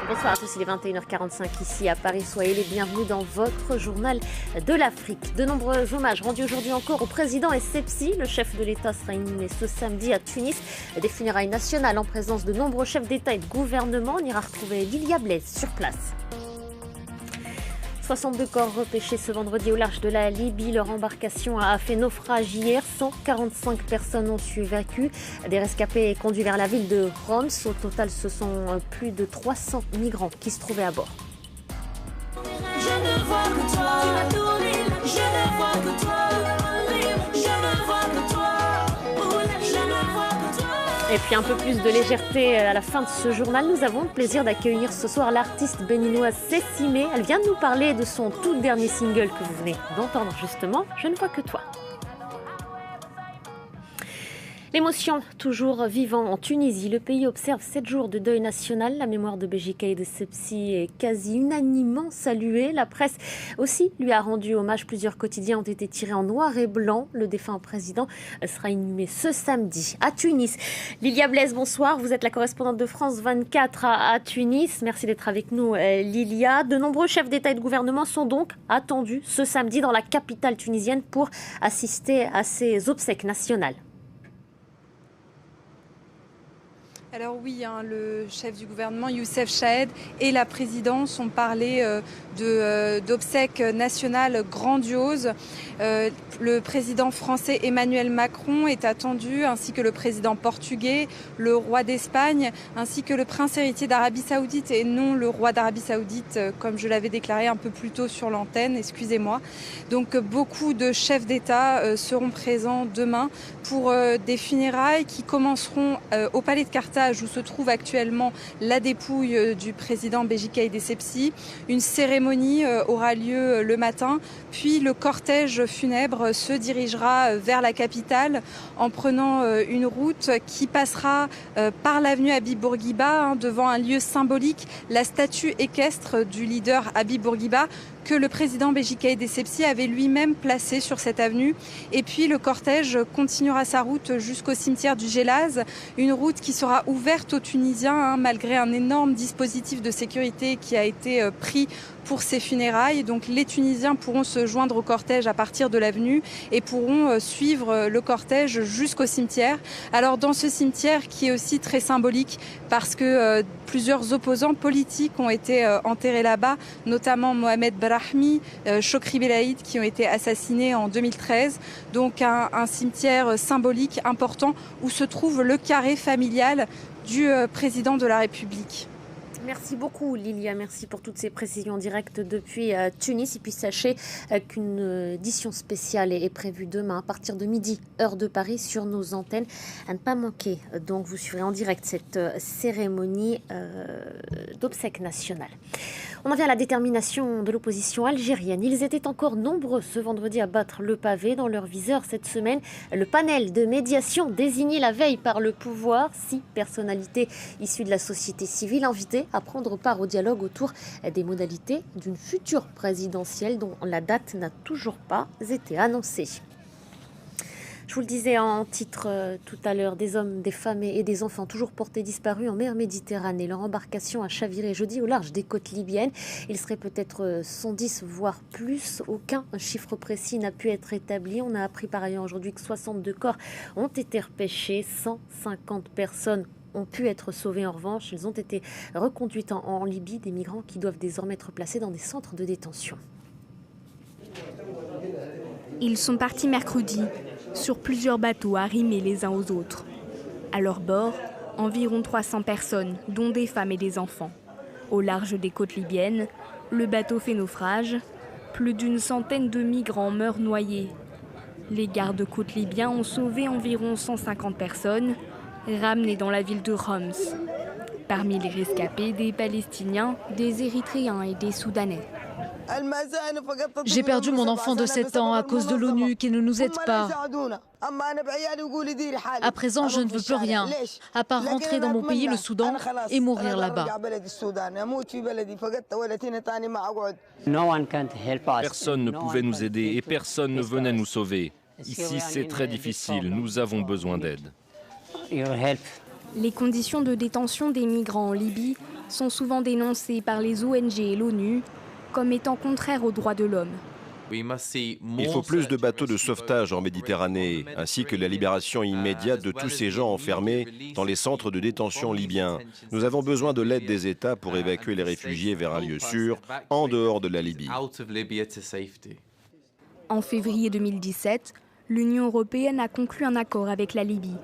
Bonsoir à tous, il est 21h45 ici à Paris. Soyez les bienvenus dans votre journal de l'Afrique. De nombreux hommages rendus aujourd'hui encore au président Essebsi. Le chef de l'État sera inhumé ce samedi à Tunis. Des funérailles nationales en présence de nombreux chefs d'État et de gouvernement. On ira retrouver Lilia Blaise sur place. 62 corps repêchés ce vendredi au large de la Libye. Leur embarcation a fait naufrage hier. 145 personnes ont survécu. Des rescapés conduits vers la ville de Homs. Au total, ce sont plus de 300 migrants qui se trouvaient à bord. Je ne vois que toi, je ne vois que toi, je ne vois que toi, je ne vois que toi. Et puis un peu plus de légèreté à la fin de ce journal. Nous avons le plaisir d'accueillir ce soir l'artiste béninoise Cécimé. Elle vient de nous parler de son tout dernier single que vous venez d'entendre justement, Je ne vois que toi. L'émotion toujours vivant en Tunisie. Le pays observe 7 jours de deuil national. La mémoire de Béjika Essebsi est quasi unanimement saluée. La presse aussi lui a rendu hommage. Plusieurs quotidiens ont été tirés en noir et blanc. Le défunt président sera inhumé ce samedi à Tunis. Lilia Blaise, bonsoir. Vous êtes la correspondante de France 24 à Tunis. Merci d'être avec nous, Lilia. De nombreux chefs d'État et de gouvernement sont donc attendus ce samedi dans la capitale tunisienne pour assister à ces obsèques nationales. Alors oui, le chef du gouvernement, Youssef Chahed, et la présidence ont parlé d'obsèques nationales grandioses. Le président français Emmanuel Macron est attendu, ainsi que le président portugais, le roi d'Espagne, ainsi que le prince héritier d'Arabie Saoudite, et non le roi d'Arabie Saoudite, comme je l'avais déclaré un peu plus tôt sur l'antenne, excusez-moi. Donc beaucoup de chefs d'État seront présents demain pour des funérailles qui commenceront au palais de Carthage, où se trouve actuellement la dépouille du président Béjika Essebsi. Une cérémonie aura lieu le matin, puis le cortège funèbre se dirigera vers la capitale en prenant une route qui passera par l'avenue Habib Bourguiba, devant un lieu symbolique, la statue équestre du leader Habib Bourguiba, que le président Béjika Essebsi avait lui-même placé sur cette avenue. Et puis le cortège continuera sa route jusqu'au cimetière du Gélaz, une route qui sera ouverte aux Tunisiens, malgré un énorme dispositif de sécurité qui a été pris pour ces funérailles. Donc les Tunisiens pourront se joindre au cortège à partir de l'avenue et pourront suivre le cortège jusqu'au cimetière. Alors dans ce cimetière qui est aussi très symbolique parce que plusieurs opposants politiques ont été enterrés là-bas, notamment Mohamed Brahmi, Chokri Belaïd, qui ont été assassinés en 2013. Donc un cimetière symbolique important où se trouve le carré familial du président de la République. Merci beaucoup Lilia, merci pour toutes ces précisions en direct depuis Tunis. Et puis sachez qu'une édition spéciale est prévue demain à partir de midi, heure de Paris, sur nos antennes. À ne pas manquer, donc vous suivrez en direct cette cérémonie d'obsèques nationales. On en vient à la détermination de l'opposition algérienne. Ils étaient encore nombreux ce vendredi à battre le pavé. Dans leur viseur cette semaine, le panel de médiation désigné la veille par le pouvoir. 6 personnalités issues de la société civile invitées à prendre part au dialogue autour des modalités d'une future présidentielle dont la date n'a toujours pas été annoncée. Je vous le disais en titre tout à l'heure, des hommes, des femmes et des enfants toujours portés disparus en mer Méditerranée. Leur embarcation a chaviré jeudi au large des côtes libyennes. Il serait peut-être 110, voire plus. Aucun chiffre précis n'a pu être établi. On a appris par ailleurs aujourd'hui que 62 corps ont été repêchés. 150 personnes ont pu être sauvées en revanche. Elles ont été reconduites en Libye. Des migrants qui doivent désormais être placés dans des centres de détention. Ils sont partis mercredi sur plusieurs bateaux arrimés les uns aux autres. À leur bord, environ 300 personnes, dont des femmes et des enfants. Au large des côtes libyennes, le bateau fait naufrage. Plus d'une centaine de migrants meurent noyés. Les gardes-côtes libyens ont sauvé environ 150 personnes, ramenées dans la ville de Homs. Parmi les rescapés, des Palestiniens, des Érythréens et des Soudanais. J'ai perdu mon enfant de 7 ans à cause de l'ONU qui ne nous aide pas. À présent, je ne veux plus rien, à part rentrer dans mon pays, le Soudan, et mourir là-bas. Personne ne pouvait nous aider et personne ne venait nous sauver. Ici, c'est très difficile. Nous avons besoin d'aide. Les conditions de détention des migrants en Libye sont souvent dénoncés par les ONG et l'ONU comme étant contraires aux droits de l'homme. Il faut plus de bateaux de sauvetage en Méditerranée, ainsi que la libération immédiate de tous ces gens enfermés dans les centres de détention libyens. Nous avons besoin de l'aide des États pour évacuer les réfugiés vers un lieu sûr, en dehors de la Libye. En février 2017, l'Union européenne a conclu un accord avec la Libye.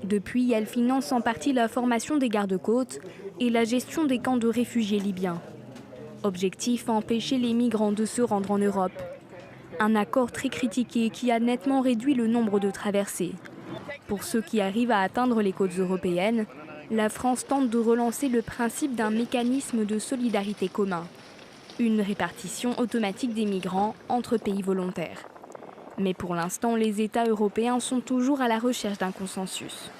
Depuis, elle finance en partie la formation des gardes-côtes et la gestion des camps de réfugiés libyens. Objectif, empêcher les migrants de se rendre en Europe. Un accord très critiqué qui a nettement réduit le nombre de traversées. Pour ceux qui arrivent à atteindre les côtes européennes, la France tente de relancer le principe d'un mécanisme de solidarité commun. Une répartition automatique des migrants entre pays volontaires. Mais pour l'instant, les États européens sont toujours à la recherche d'un consensus.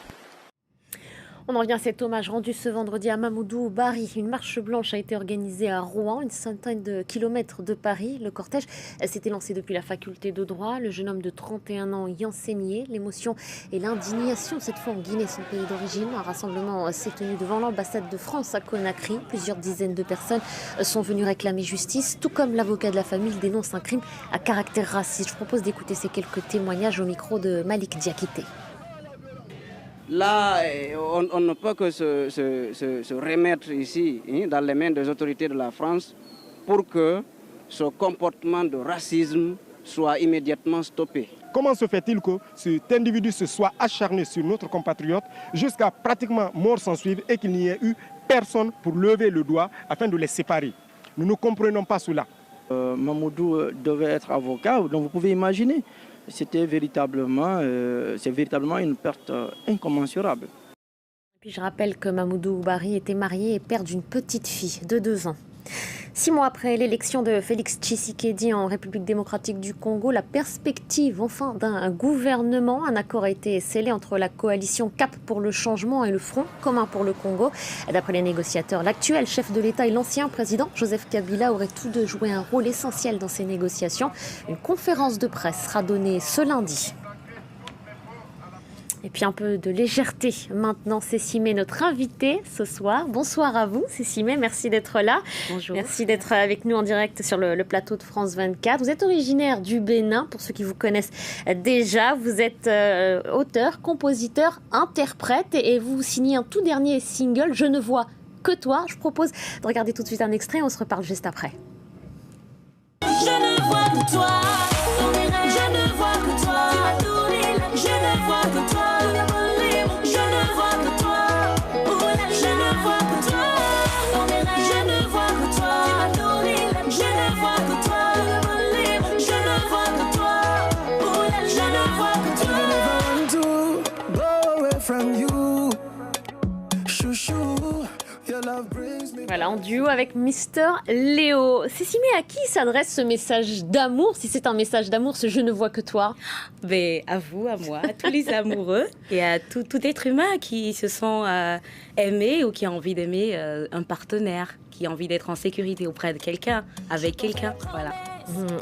On en revient à cet hommage rendu ce vendredi à Mamoudou Bari. Une marche blanche a été organisée à Rouen, une centaine de kilomètres de Paris. Le cortège s'était lancé depuis la faculté de droit. Le jeune homme de 31 ans y enseignait. L'émotion et l'indignation, cette fois en Guinée, son pays d'origine. Un rassemblement s'est tenu devant l'ambassade de France à Conakry. Plusieurs dizaines de personnes sont venues réclamer justice, tout comme l'avocat de la famille dénonce un crime à caractère raciste. Je propose d'écouter ces quelques témoignages au micro de Malik Diakité. Là, on ne peut que se remettre ici, dans les mains des autorités de la France, pour que ce comportement de racisme soit immédiatement stoppé. Comment se fait-il que cet individu se soit acharné sur notre compatriote jusqu'à pratiquement mort s'en suivre et qu'il n'y ait eu personne pour lever le doigt afin de les séparer? Nous ne comprenons pas cela. Mamoudou devait être avocat, donc vous pouvez imaginer. C'est véritablement une perte incommensurable. Puis je rappelle que Mamoudou Bari était marié et père d'une petite fille de 2 ans. 6 mois après l'élection de Félix Tshisekedi en République démocratique du Congo, la perspective enfin d'un gouvernement. Un accord a été scellé entre la coalition Cap pour le changement et le Front commun pour le Congo. D'après les négociateurs, l'actuel chef de l'État et l'ancien président Joseph Kabila auraient tous deux joué un rôle essentiel dans ces négociations. Une conférence de presse sera donnée ce lundi. Et puis un peu de légèreté maintenant, Cécimé, notre invitée ce soir. Bonsoir à vous, Cécimé, merci d'être là. Bonjour. Merci d'être avec nous en direct sur le plateau de France 24. Vous êtes originaire du Bénin, pour ceux qui vous connaissent déjà. Vous êtes auteur, compositeur, interprète et vous signez un tout dernier single, Je ne vois que toi. Je propose de regarder tout de suite un extrait, on se reparle juste après. Je ne vois que toi, je ne vois que toi, je ne vois que toi. Voilà, en duo avec Mister Léo. Cécimé, à qui s'adresse ce message d'amour, si c'est un message d'amour, ce Je ne vois que toi? À vous, à moi, à tous les amoureux et à tout être humain qui se sent aimé ou qui a envie d'aimer un partenaire, qui a envie d'être en sécurité auprès de quelqu'un, avec quelqu'un, voilà.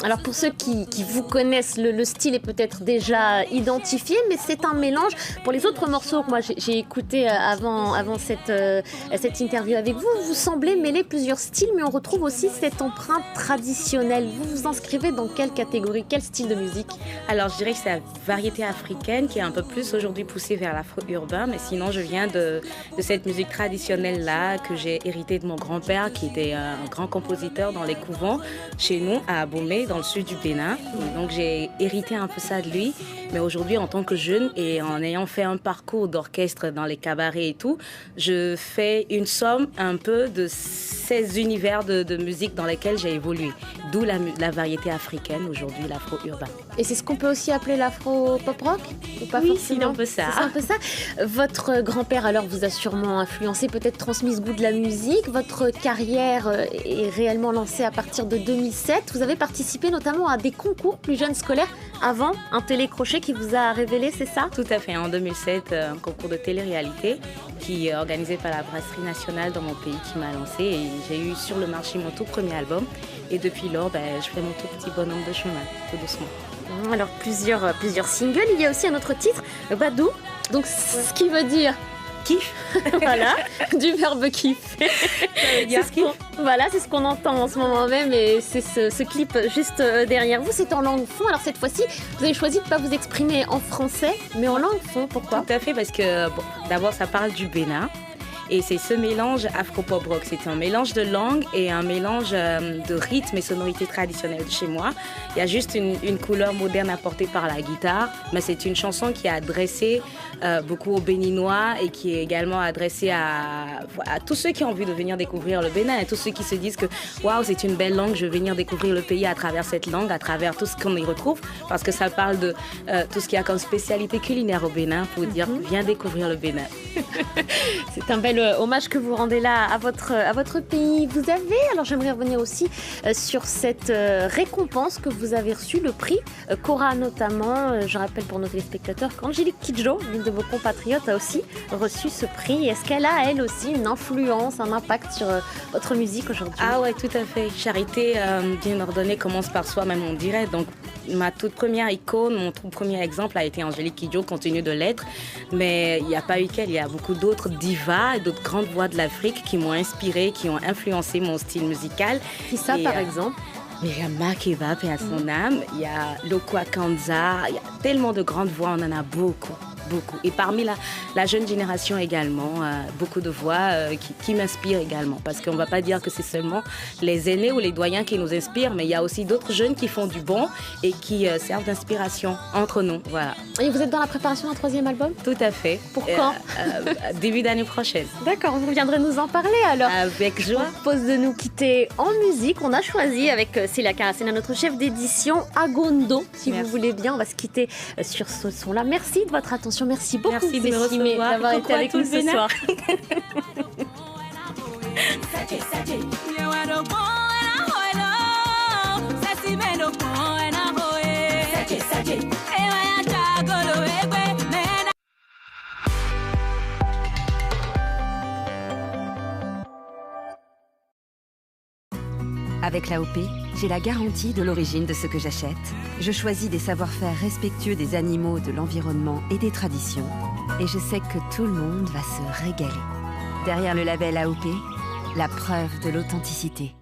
Alors pour ceux qui vous connaissent, le style est peut-être déjà identifié, mais c'est un mélange. Pour les autres morceaux que moi j'ai écoutés avant cette interview avec vous, vous semblez mêler plusieurs styles, mais on retrouve aussi cette empreinte traditionnelle. Vous vous inscrivez dans quelle catégorie, quel style de musique? Alors je dirais que c'est la variété africaine qui est un peu plus aujourd'hui poussée vers l'afro-urbain, mais sinon je viens de cette musique traditionnelle-là que j'ai héritée de mon grand-père qui était un grand compositeur dans les couvents chez nous à Bomé, dans le sud du Bénin. Donc j'ai hérité un peu ça de lui. Mais aujourd'hui, en tant que jeune et en ayant fait un parcours d'orchestre dans les cabarets et tout, je fais une somme un peu de ces univers de musique dans lesquels j'ai évolué. D'où la variété africaine aujourd'hui, l'afro-urbain. Et c'est ce qu'on peut aussi appeler l'afro-pop-rock? Ou pas oui, forcément? c'est un peu ça. C'est un peu ça. Votre grand-père alors vous a sûrement influencé, peut-être transmis ce goût de la musique. Votre carrière est réellement lancée à partir de 2007. Vous avez participé notamment à des concours plus jeunes scolaires avant un télécrochet qui vous a révélé, c'est ça? Tout à fait. En 2007, un concours de télé-réalité qui est organisé par la Brasserie Nationale dans mon pays qui m'a lancé et j'ai eu sur le marché mon tout premier album et depuis lors, je fais mon tout petit bonhomme de chemin, tout doucement. Alors plusieurs singles, il y a aussi un autre titre, Badou, donc ce qui veut dire kiff. Voilà, du verbe kiffer. Voilà, c'est ce qu'on entend en ce moment même et c'est ce clip juste derrière vous. C'est en langue fon. Alors cette fois-ci, vous avez choisi de ne pas vous exprimer en français, mais en langue fon. Pourquoi ? Tout à fait, parce que d'abord, ça parle du Bénin. Et c'est ce mélange afro-pop rock. C'est un mélange de langue et un mélange de rythme et sonorités traditionnelles de chez moi. Il y a juste une couleur moderne apportée par la guitare, mais c'est une chanson qui est adressée beaucoup aux Béninois et qui est également adressée à tous ceux qui ont envie de venir découvrir le Bénin et tous ceux qui se disent que waouh, c'est une belle langue, je vais venir découvrir le pays à travers cette langue, à travers tout ce qu'on y retrouve, parce que ça parle de tout ce qu'il y a comme spécialité culinaire au Bénin pour dire viens découvrir le Bénin. C'est un bel hommage que vous rendez là à votre pays. Vous avez, alors j'aimerais revenir aussi sur cette récompense que vous avez reçue, le prix Cora notamment. Je rappelle pour nos téléspectateurs qu'Angélique Kidjo, l'une de vos compatriotes, a aussi reçu ce prix. Est-ce qu'elle a, elle aussi, une influence, un impact sur votre musique aujourd'hui ? Ah ouais, tout à fait. Charité bien ordonnée commence par soi-même, on dirait. Donc ma toute première icône, mon tout premier exemple a été Angélique Kidjo, continue de l'être. Mais il n'y a pas eu qu'elle, il y a beaucoup d'autres divas et d'autres grandes voix de l'Afrique qui m'ont inspirée, qui ont influencé mon style musical. Qui ça, par exemple ? Myriam Makeba, paix à son âme. Il y a Lokwa Kanza. Il y a tellement de grandes voix, on en a beaucoup. Et parmi la jeune génération également, beaucoup de voix qui m'inspirent également. Parce qu'on ne va pas dire que c'est seulement les aînés ou les doyens qui nous inspirent, mais il y a aussi d'autres jeunes qui font du bon et qui servent d'inspiration entre nous. Voilà. Et vous êtes dans la préparation d'un 3e album ? Tout à fait. Pour quand ? Début d'année prochaine. D'accord, vous viendrez nous en parler alors. Avec joie. Je propose de nous quitter en musique. On a choisi avec Célia Caracena, notre chef d'édition, Agondo. Si vous voulez bien, on va se quitter sur ce son-là. Merci de votre attention. Merci beaucoup. Merci de me recevoir. D'avoir été avec nous ce soir. Avec l'AOP, j'ai la garantie de l'origine de ce que j'achète. Je choisis des savoir-faire respectueux des animaux, de l'environnement et des traditions. Et je sais que tout le monde va se régaler. Derrière le label AOP, la preuve de l'authenticité.